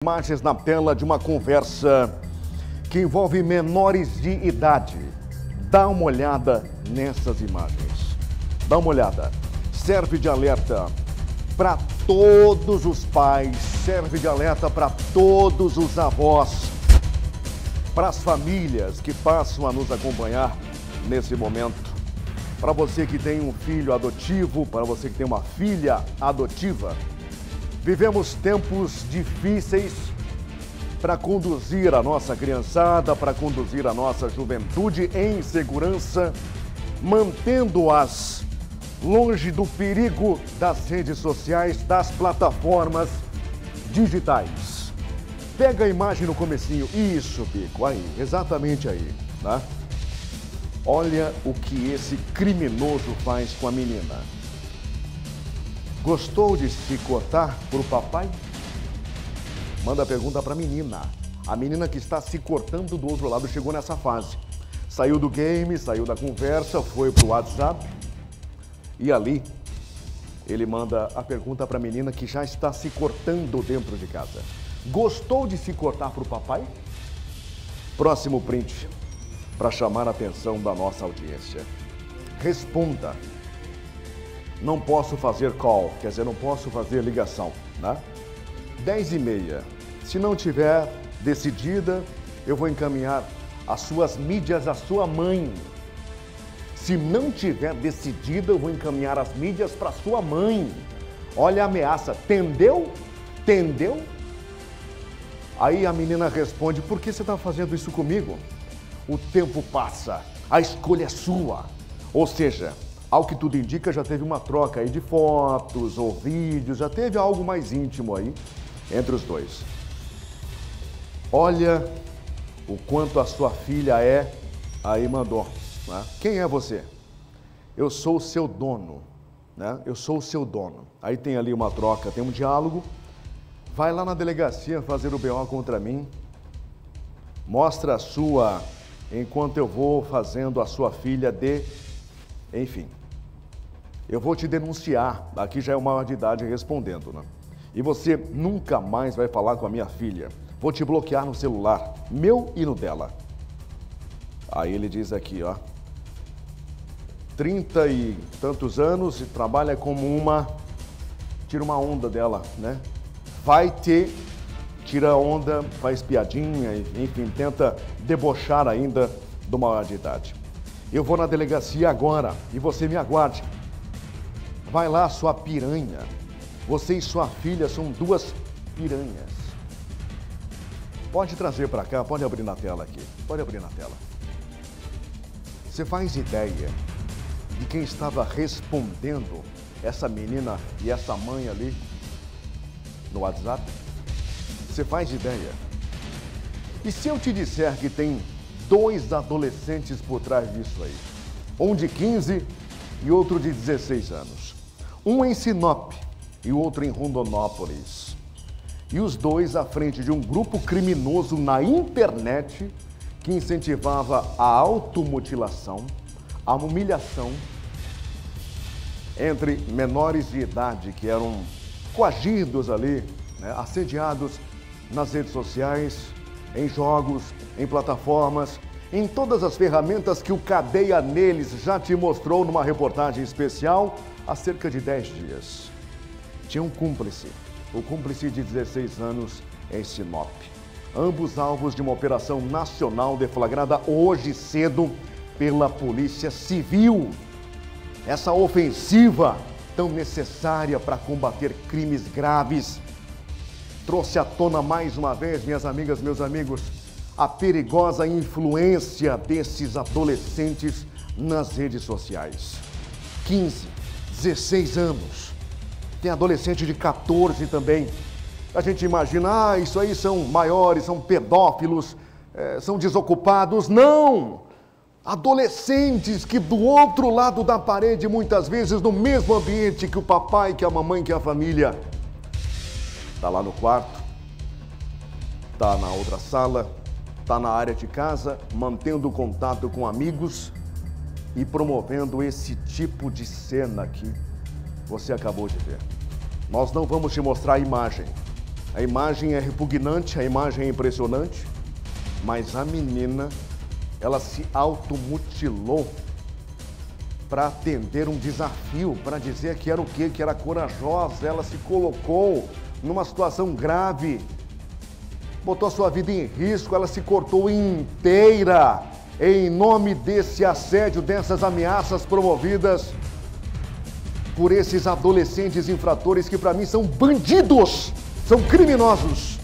Imagens na tela de uma conversa que envolve menores de idade. Dá uma olhada nessas imagens. Dá uma olhada. Serve de alerta para todos os pais, serve de alerta para todos os avós, para as famílias que passam a nos acompanhar nesse momento. Para você que tem um filho adotivo, para você que tem uma filha adotiva. Vivemos tempos difíceis para conduzir a nossa criançada, para conduzir a nossa juventude em segurança, mantendo-as longe do perigo das redes sociais, das plataformas digitais. Pega a imagem no comecinho. Isso, Pico, aí, exatamente aí, tá? Olha o que esse criminoso faz com a menina. Gostou de se cortar por papai? Manda a pergunta para a menina. A menina que está se cortando do outro lado chegou nessa fase. Saiu do game, saiu da conversa, foi para o WhatsApp. E ali, ele manda a pergunta para a menina que já está se cortando dentro de casa. Gostou de se cortar por papai? Próximo print, para chamar a atenção da nossa audiência. Responda. Não posso fazer call, quer dizer, não posso fazer ligação, né? 10h30. Se não tiver decidida, eu vou encaminhar as suas mídias à sua mãe. Se não tiver decidida, eu vou encaminhar as mídias para sua mãe. Olha a ameaça. Entendeu? Entendeu? Aí a menina responde, por que você está fazendo isso comigo? O tempo passa, a escolha é sua. Ou seja, ao que tudo indica, já teve uma troca aí de fotos ou vídeos, já teve algo mais íntimo aí entre os dois. Olha o quanto a sua filha é, aí mandou, né? Quem é você? Eu sou o seu dono, né? Eu sou o seu dono. Aí tem ali uma troca, tem um diálogo. Vai lá na delegacia fazer o BO contra mim. Mostra a sua, enquanto eu vou fazendo a sua filha de... Enfim. Eu vou te denunciar, aqui já é o maior de idade respondendo, né? E você nunca mais vai falar com a minha filha. Vou te bloquear no celular, meu e no dela. Aí ele diz aqui, ó. 30 e tantos anos e trabalha como uma... Tira uma onda dela, né? Vai ter... Tira onda, faz piadinha, enfim, tenta debochar ainda do maior de idade. Eu vou na delegacia agora e você me aguarde. Vai lá, sua piranha. Você e sua filha são duas piranhas. Pode trazer para cá, pode abrir na tela aqui. Pode abrir na tela. Você faz ideia de quem estava respondendo essa menina e essa mãe ali no WhatsApp? Você faz ideia? E se eu te disser que tem dois adolescentes por trás disso aí? Um de 15 e outro de 16 anos. Um em Sinop e o outro em Rondonópolis. E os dois à frente de um grupo criminoso na internet que incentivava a automutilação, a humilhação entre menores de idade que eram coagidos ali, né, assediados nas redes sociais, em jogos, em plataformas, em todas as ferramentas que o Cadeia Neles já te mostrou numa reportagem especial há cerca de 10 dias. Tinha um cúmplice, o cúmplice de 16 anos em Sinop. Ambos alvos de uma operação nacional deflagrada hoje cedo pela Polícia Civil. Essa ofensiva tão necessária para combater crimes graves trouxe à tona mais uma vez, minhas amigas, meus amigos, a perigosa influência desses adolescentes nas redes sociais. 15, 16 anos. Tem adolescente de 14 também. A gente imagina, isso aí são maiores, são pedófilos, são desocupados. Não! Adolescentes que do outro lado da parede, muitas vezes no mesmo ambiente que o papai, que a mamãe, que a família, está lá no quarto, está na outra sala, está na área de casa, mantendo contato com amigos e promovendo esse tipo de cena que você acabou de ver. Nós não vamos te mostrar a imagem. A imagem é repugnante, a imagem é impressionante, mas a menina, ela se automutilou para atender um desafio, para dizer que era o quê? Que era corajosa. Ela se colocou numa situação grave, botou a sua vida em risco, ela se cortou inteira em nome desse assédio, dessas ameaças promovidas por esses adolescentes infratores que para mim são bandidos, são criminosos.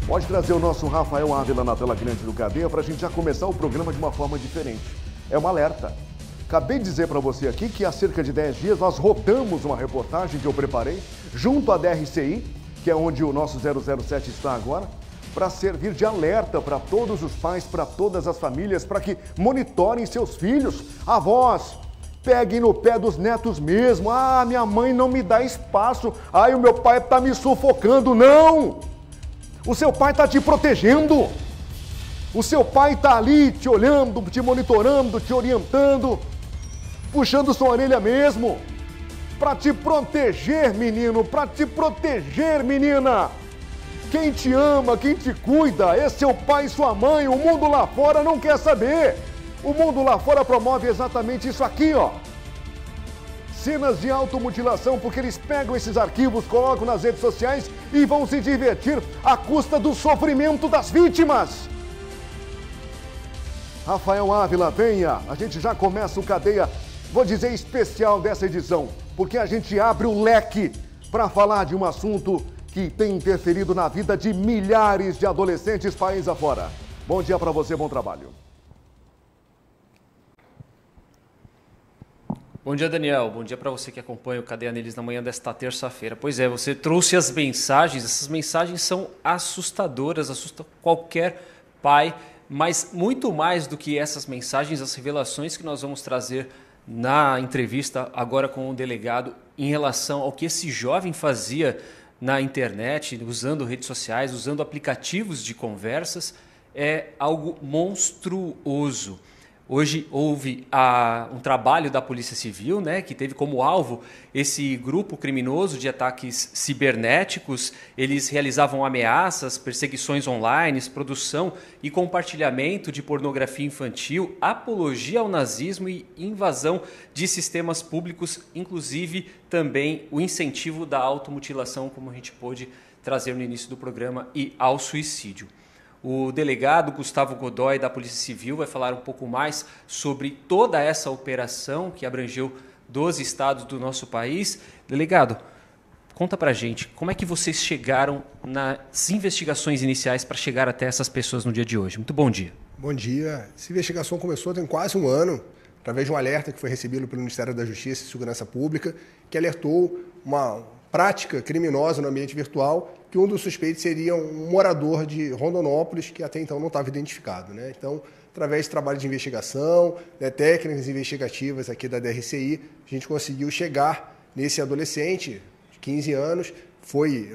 Pode trazer o nosso Rafael Ávila na tela grande do Cadeia para a gente já começar o programa de uma forma diferente. É um alerta. Acabei de dizer para você aqui que há cerca de 10 dias nós rodamos uma reportagem que eu preparei junto à DRCI, que é onde o nosso 007 está agora, para servir de alerta para todos os pais, para todas as famílias, para que monitorem seus filhos, avós, peguem no pé dos netos mesmo. Ah, minha mãe não me dá espaço, ai, o meu pai está me sufocando. Não! O seu pai está te protegendo, o seu pai está ali te olhando, te monitorando, te orientando, puxando sua orelha mesmo, para te proteger, menino, para te proteger, menina. Quem te ama, quem te cuida, é seu pai e sua mãe. O mundo lá fora não quer saber. O mundo lá fora promove exatamente isso aqui, ó. Cenas de automutilação, porque eles pegam esses arquivos, colocam nas redes sociais e vão se divertir à custa do sofrimento das vítimas. Rafael Ávila, venha. A gente já começa o Cadeia, vou dizer, especial dessa edição, porque a gente abre o leque para falar de um assunto que tem interferido na vida de milhares de adolescentes país afora. Bom dia para você, bom trabalho. Bom dia, Daniel. Bom dia para você que acompanha o Cadeia Neles na manhã desta terça-feira. Pois é, você trouxe as mensagens. Essas mensagens são assustadoras, assustam qualquer pai, mas muito mais do que essas mensagens, as revelações que nós vamos trazer na entrevista agora com o delegado em relação ao que esse jovem fazia na internet, usando redes sociais, usando aplicativos de conversas, é algo monstruoso. Hoje houve um trabalho da Polícia Civil, né, que teve como alvo esse grupo criminoso de ataques cibernéticos. Eles realizavam ameaças, perseguições online, produção e compartilhamento de pornografia infantil, apologia ao nazismo e invasão de sistemas públicos, inclusive também o incentivo da automutilação, como a gente pôde trazer no início do programa, e ao suicídio. O delegado Gustavo Godoy, da Polícia Civil, vai falar um pouco mais sobre toda essa operação que abrangeu 12 estados do nosso país. Delegado, conta pra gente, como é que vocês chegaram nas investigações iniciais para chegar até essas pessoas no dia de hoje? Muito bom dia. Bom dia. Essa investigação começou tem quase um ano, através de um alerta que foi recebido pelo Ministério da Justiça e Segurança Pública, que alertou uma prática criminosa no ambiente virtual, que um dos suspeitos seria um morador de Rondonópolis, que até então não estava identificado, né? Então, através de trabalho de investigação, né, técnicas investigativas aqui da DRCI, a gente conseguiu chegar nesse adolescente de 15 anos.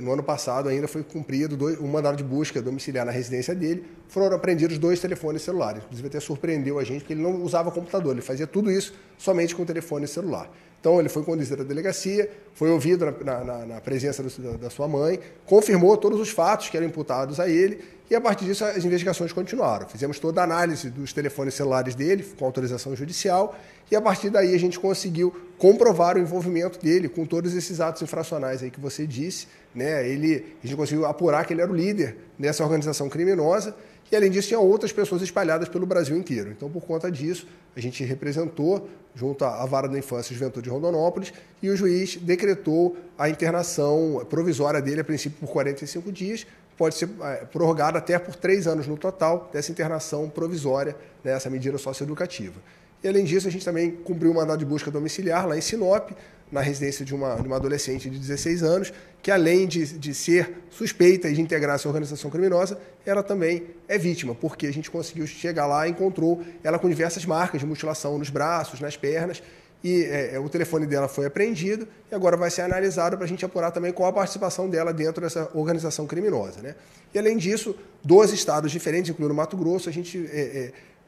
No ano passado ainda foi cumprido um mandado de busca domiciliar na residência dele, foram apreendidos 2 telefones celulares. Inclusive até surpreendeu a gente, porque ele não usava computador, ele fazia tudo isso somente com o telefone celular. Então ele foi conduzido à delegacia, foi ouvido na presença da sua mãe, confirmou todos os fatos que eram imputados a ele e a partir disso as investigações continuaram. Fizemos toda a análise dos telefones celulares dele, com autorização judicial, e a partir daí a gente conseguiu comprovar o envolvimento dele com todos esses atos infracionais aí que você disse, né? A gente conseguiu apurar que ele era o líder dessa organização criminosa e, além disso, tinha outras pessoas espalhadas pelo Brasil inteiro. Então, por conta disso, a gente representou junto à Vara da Infância e Juventude de Rondonópolis e o juiz decretou a internação provisória dele, a princípio, por 45 dias, pode ser prorrogada até por 3 anos no total dessa internação provisória, nessa medida socioeducativa. E, além disso, a gente também cumpriu o mandado de busca domiciliar lá em Sinop, na residência de uma adolescente de 16 anos, que além de ser suspeita e de integrar essa organização criminosa, ela também é vítima, porque a gente conseguiu chegar lá e encontrou ela com diversas marcas de mutilação nos braços, nas pernas, e o telefone dela foi apreendido e agora vai ser analisado para a gente apurar também qual a participação dela dentro dessa organização criminosa, né? E, além disso, 12 estados diferentes, incluindo Mato Grosso, a gente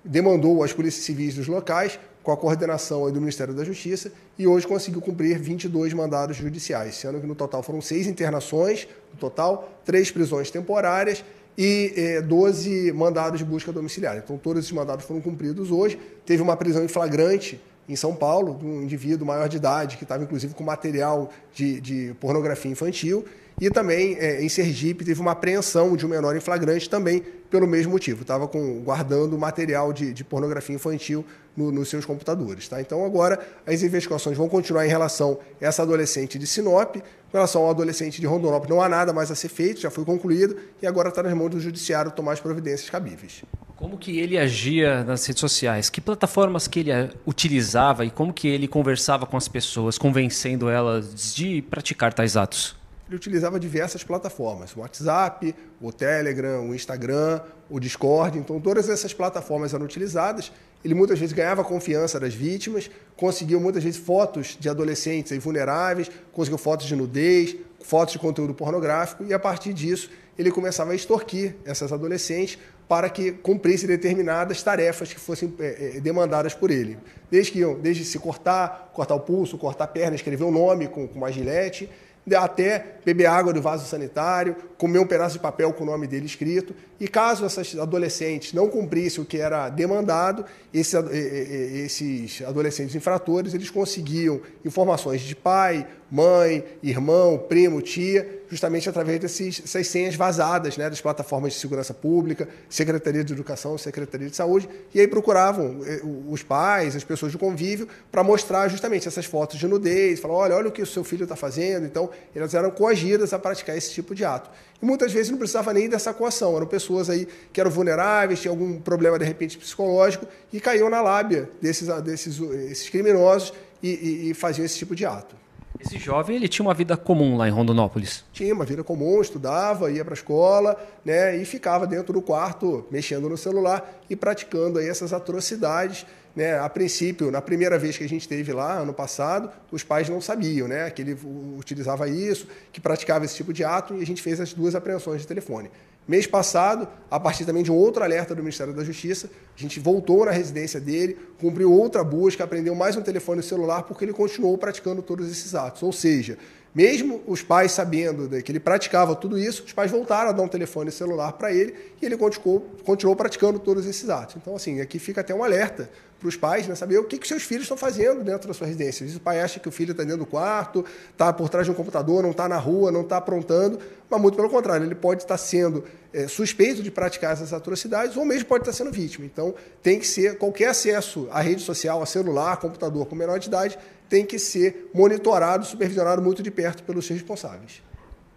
demandou as polícias civis dos locais, com a coordenação aí do Ministério da Justiça, e hoje conseguiu cumprir 22 mandados judiciais, sendo que no total foram 6 internações, no total 3 prisões temporárias e 12 mandados de busca domiciliar. Então, todos esses mandados foram cumpridos hoje. Teve uma prisão em flagrante em São Paulo, de um indivíduo maior de idade, que estava inclusive com material de pornografia infantil, e também em Sergipe teve uma apreensão de um menor em flagrante também pelo mesmo motivo, estava guardando material de pornografia infantil nos seus computadores. Tá? Então agora as investigações vão continuar em relação a essa adolescente de Sinop, com relação ao adolescente de Rondonópolis não há nada mais a ser feito, já foi concluído e agora está nas mãos do judiciário tomar as providências cabíveis. Como que ele agia nas redes sociais? Que plataformas que ele utilizava e como que ele conversava com as pessoas, convencendo elas de praticar tais atos? Ele utilizava diversas plataformas, o WhatsApp, o Telegram, o Instagram, o Discord. Então, todas essas plataformas eram utilizadas. Ele muitas vezes ganhava a confiança das vítimas, conseguiu muitas vezes fotos de adolescentes aí vulneráveis, conseguiu fotos de nudez, fotos de conteúdo pornográfico, e a partir disso ele começava a extorquir essas adolescentes para que cumprissem determinadas tarefas que fossem demandadas por ele. Desde se cortar o pulso, cortar a perna, escrever o nome com uma gilete, até beber água do vaso sanitário, comer um pedaço de papel com o nome dele escrito. E caso essas adolescentes não cumprissem o que era demandado, esses adolescentes infratores, eles conseguiam informações de pai, mãe, irmão, primo, tia, justamente através dessas senhas vazadas, né, das plataformas de segurança pública, Secretaria de Educação, Secretaria de Saúde, e aí procuravam os pais, as pessoas de convívio, para mostrar justamente essas fotos de nudez, falar, olha o que o seu filho está fazendo. Então, elas eram coagidas a praticar esse tipo de ato. E muitas vezes não precisava nem dessa coação, eram pessoas aí que eram vulneráveis, tinham algum problema, de repente, psicológico, e caíam na lábia desses criminosos e faziam esse tipo de ato. Esse jovem, ele tinha uma vida comum lá em Rondonópolis? Tinha uma vida comum, estudava, ia para a escola, né, e ficava dentro do quarto, mexendo no celular e praticando aí essas atrocidades. Né? A princípio, na primeira vez que a gente esteve lá, ano passado, os pais não sabiam, né, que ele utilizava isso, que praticava esse tipo de ato, e a gente fez as 2 apreensões de telefone. Mês passado, a partir também de um outro alerta do Ministério da Justiça, a gente voltou na residência dele, cumpriu outra busca, apreendeu mais um telefone celular, porque ele continuou praticando todos esses atos. Ou seja, mesmo os pais sabendo que ele praticava tudo isso, os pais voltaram a dar um telefone celular para ele e ele continuou praticando todos esses atos. Então, assim, aqui fica até um alerta para os pais, né, saber o que seus filhos estão fazendo dentro da sua residência. Às vezes o pai acha que o filho está dentro do quarto, está por trás de um computador, não está na rua, não está aprontando, mas muito pelo contrário, ele pode estar sendo suspeito de praticar essas atrocidades ou mesmo pode estar sendo vítima. Então, tem que ser, qualquer acesso à rede social, a celular, computador com menor de idade, tem que ser monitorado, supervisionado muito de perto pelos seus responsáveis.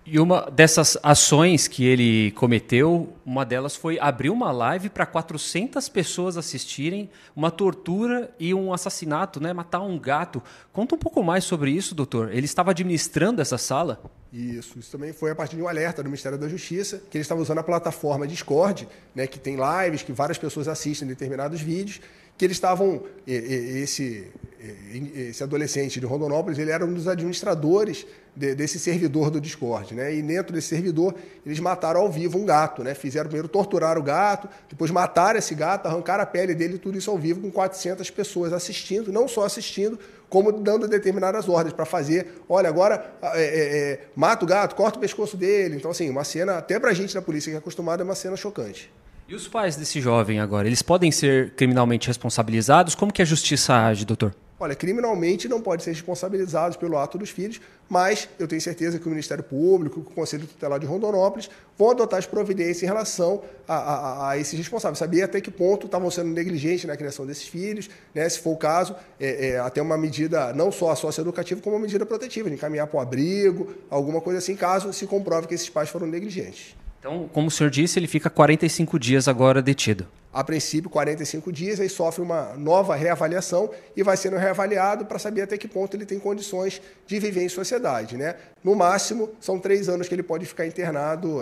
E uma dessas ações que ele cometeu, uma delas foi abrir uma live para 400 pessoas assistirem, uma tortura e um assassinato, né? Matar um gato. Conta um pouco mais sobre isso, doutor. Ele estava administrando essa sala? Isso também foi a partir de um alerta do Ministério da Justiça, que ele estava usando a plataforma Discord, né, que tem lives, que várias pessoas assistem determinados vídeos, que eles estavam, esse adolescente de Rondonópolis, ele era um dos administradores desse servidor do Discord, né? E dentro desse servidor, eles mataram ao vivo um gato, né? Fizeram primeiro torturar o gato, depois mataram esse gato, arrancaram a pele dele, tudo isso ao vivo, com 400 pessoas assistindo, não só assistindo, como dando determinadas ordens para fazer, olha, agora mata o gato, corta o pescoço dele. Então, assim, uma cena, até para a gente da polícia que é acostumada, é uma cena chocante. E os pais desse jovem agora, eles podem ser criminalmente responsabilizados? Como que a justiça age, doutor? Olha, criminalmente não podem ser responsabilizados pelo ato dos filhos, mas eu tenho certeza que o Ministério Público, o Conselho Tutelar de Rondonópolis, vão adotar as providências em relação a esses responsáveis. Saber até que ponto estavam sendo negligentes na criação desses filhos, né? Se for o caso, até uma medida não só socioeducativa, como uma medida protetiva, de encaminhar para o abrigo, alguma coisa assim, caso se comprove que esses pais foram negligentes. Então, como o senhor disse, ele fica 45 dias agora detido. A princípio, 45 dias, aí sofre uma nova reavaliação e vai sendo reavaliado para saber até que ponto ele tem condições de viver em sociedade, né? No máximo, são 3 anos que ele pode ficar internado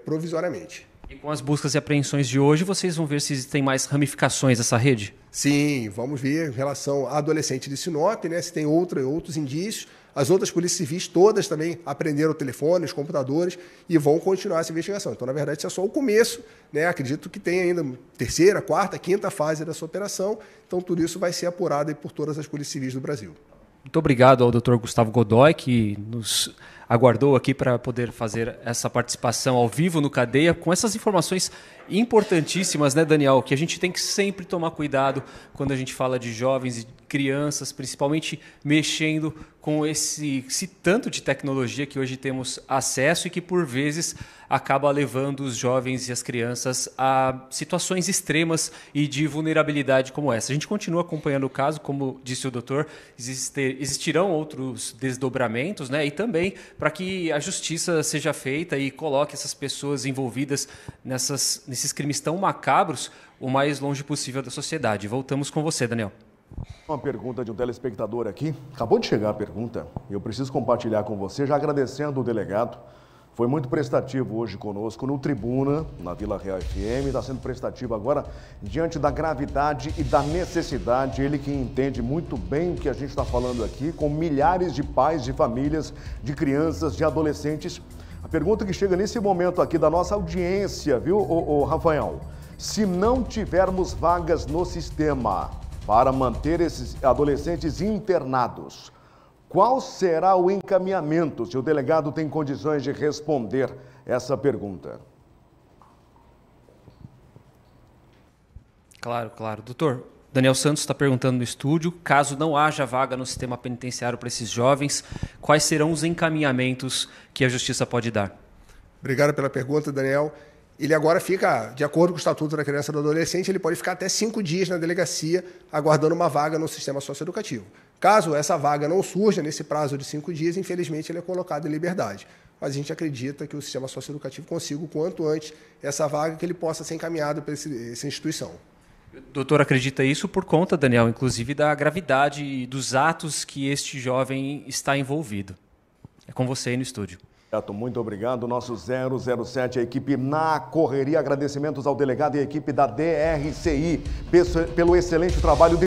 provisoriamente. E com as buscas e apreensões de hoje, vocês vão ver se existem mais ramificações dessa rede? Sim, vamos ver em relação a adolescente de Sinop, né? Se tem outros indícios. As outras polícias civis todas também apreenderam o telefone, os computadores e vão continuar essa investigação. Então, na verdade, isso é só o começo, né? Acredito que tem ainda terceira, quarta, quinta fase dessa operação. Então, tudo isso vai ser apurado aí por todas as polícias civis do Brasil. Muito obrigado ao Dr. Gustavo Godoy, que nos aguardou aqui para poder fazer essa participação ao vivo no Cadeia, com essas informações importantíssimas, né, Daniel? Que a gente tem que sempre tomar cuidado quando a gente fala de jovens e crianças, principalmente mexendo com esse tanto de tecnologia que hoje temos acesso e que, por vezes, acaba levando os jovens e as crianças a situações extremas e de vulnerabilidade como essa. A gente continua acompanhando o caso, como disse o doutor, existirão outros desdobramentos, né? E também para que a justiça seja feita e coloque essas pessoas envolvidas nesses crimes tão macabros o mais longe possível da sociedade. Voltamos com você, Daniel. Uma pergunta de um telespectador aqui. Acabou de chegar a pergunta e eu preciso compartilhar com você, já agradecendo o delegado. Foi muito prestativo hoje conosco no Tribuna, na Vila Real FM. Está sendo prestativo agora diante da gravidade e da necessidade. Ele que entende muito bem o que a gente está falando aqui, com milhares de pais, de famílias, de crianças, de adolescentes. A pergunta que chega nesse momento aqui da nossa audiência, viu, Rafael? Se não tivermos vagas no sistema para manter esses adolescentes internados, qual será o encaminhamento, se o delegado tem condições de responder essa pergunta? Claro, claro. Doutor, Daniel Santos está perguntando no estúdio, caso não haja vaga no sistema penitenciário para esses jovens, quais serão os encaminhamentos que a Justiça pode dar? Obrigado pela pergunta, Daniel. Ele agora fica, de acordo com o Estatuto da Criança e do Adolescente, ele pode ficar até 5 dias na delegacia aguardando uma vaga no sistema socioeducativo. Caso essa vaga não surja nesse prazo de 5 dias, infelizmente ele é colocado em liberdade. Mas a gente acredita que o sistema socioeducativo consiga o quanto antes essa vaga, que ele possa ser encaminhado para essa instituição. O doutor acredita isso por conta, Daniel, inclusive da gravidade dos atos que este jovem está envolvido. É com você aí no estúdio. Muito obrigado, nosso 007, a equipe na correria. Agradecimentos ao delegado e à equipe da DRCI pelo excelente trabalho.